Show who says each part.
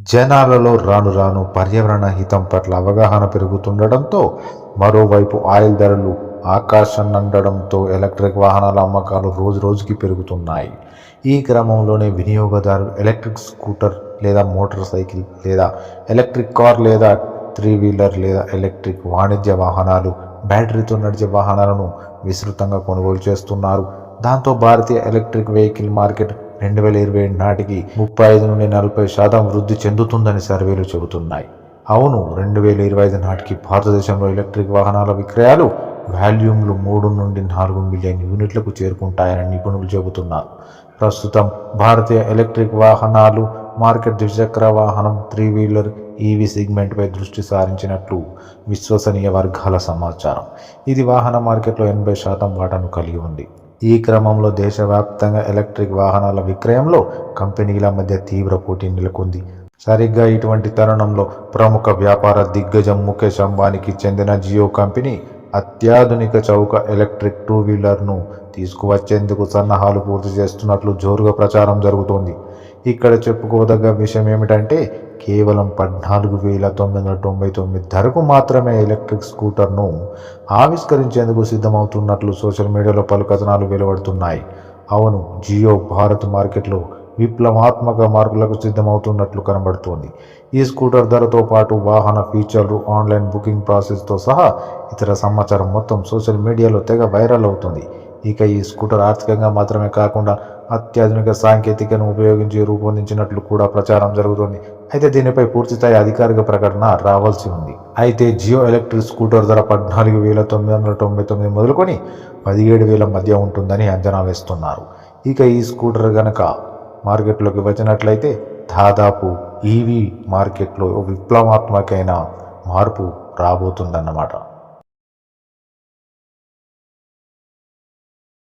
Speaker 1: జనాలలో రాను రాను పర్యావరణ హితం పట్ల అవగాహన పెరుగుతుండడంతో మరోవైపు ఆయిల్ ధరలు ఆకాశాన్నంటడంతో ఎలక్ట్రిక్ వాహనాల అమ్మకాలు రోజురోజుకి పెరుగుతున్నాయి. ఈ క్రమంలోనే వినియోగదారులు ఎలక్ట్రిక్ స్కూటర్ లేదా మోటార్ సైకిల్ లేదా ఎలక్ట్రిక్ కార్ లేదా 3-వీలర్ లేదా ఎలక్ట్రిక్ వాణిజ్య వాహనాలు, బ్యాటరీతో నడిచే వాహనాలను విస్తృతంగా కొనుగోలు చేస్తున్నారు. దాంతో భారతీయ ఎలక్ట్రిక్ వెహికల్ మార్కెట్ 2027 నాటికి 35 నుండి 40% వృద్ధి చెందుతుందని సర్వేలు చెబుతున్నాయి. అవును, 2025 నాటికి భారతదేశంలో ఎలక్ట్రిక్ వాహనాల విక్రయాలు వాల్యూమ్లు 3 నుండి 4 మిలియన్ యూనిట్లకు చేరుకుంటాయని నిపుణులు చెబుతున్నారు. ప్రస్తుతం భారతీయ ఎలక్ట్రిక్ వాహనాలు మార్కెట్ ద్విచక్ర వాహనం 3-వీలర్ ఈవీ సెగ్మెంట్పై దృష్టి సారించినట్లు విశ్వసనీయ వర్గాల సమాచారం. ఇది వాహన మార్కెట్లో 80% వాటాను కలిగి ఉంది. ఈ క్రమంలో దేశవ్యాప్తంగా ఎలక్ట్రిక్ వాహనాల విక్రయంలో కంపెనీల మధ్య తీవ్ర పోటీ నెలకొంది. సరిగ్గా ఇటువంటి తరుణంలో ప్రముఖ వ్యాపార దిగ్గజం ముఖేష్ అంబానీకి చెందిన జియో కంపెనీ అత్యాధునిక చౌక ఎలక్ట్రిక్ 2-వీలర్ను తీసుకువచ్చేందుకు సన్నాహాలు పూర్తి చేస్తున్నట్లు జోరుగా ప్రచారం జరుగుతోంది. ఇక్కడ చెప్పుకోదగ్గ విషయం ఏమిటంటే కేవలం 14,999 ధరకు మాత్రమే ఎలక్ట్రిక్ స్కూటర్ను ఆవిష్కరించేందుకు సిద్ధమవుతున్నట్లు సోషల్ మీడియాలో పలు కథనాలు వెలువడుతున్నాయి. అవును, జియో భారత్ మార్కెట్లో విప్లవాత్మక మార్పులకు సిద్ధమవుతున్నట్లు కనబడుతోంది. ఈ స్కూటర్ ధరతో పాటు వాహన ఫీచర్లు, ఆన్లైన్ బుకింగ్ ప్రాసెస్తో సహా ఇతర సమాచారం మొత్తం సోషల్ మీడియాలో తెగ వైరల్ అవుతుంది. ఇక ఈ స్కూటర్ ఆర్థికంగా మాత్రమే కాకుండా అత్యాధునిక సాంకేతికను ఉపయోగించి రూపొందించినట్లు కూడా ప్రచారం జరుగుతోంది. అయితే దీనిపై పూర్తిస్థాయి అధికారిక ప్రకటన రావాల్సి ఉంది. అయితే జియో ఎలక్ట్రిక్ స్కూటర్ ధర 14,999 మొదలుకొని 17,000 మధ్య ఉంటుందని అంచనా వేస్తున్నారు. ఇక ఈ స్కూటర్ గనక మార్కెట్లోకి వచ్చినట్లయితే దాదాపు ఈవీ మార్కెట్లో విప్లవాత్మకమైన మార్పు రాబోతుందన్నమాట.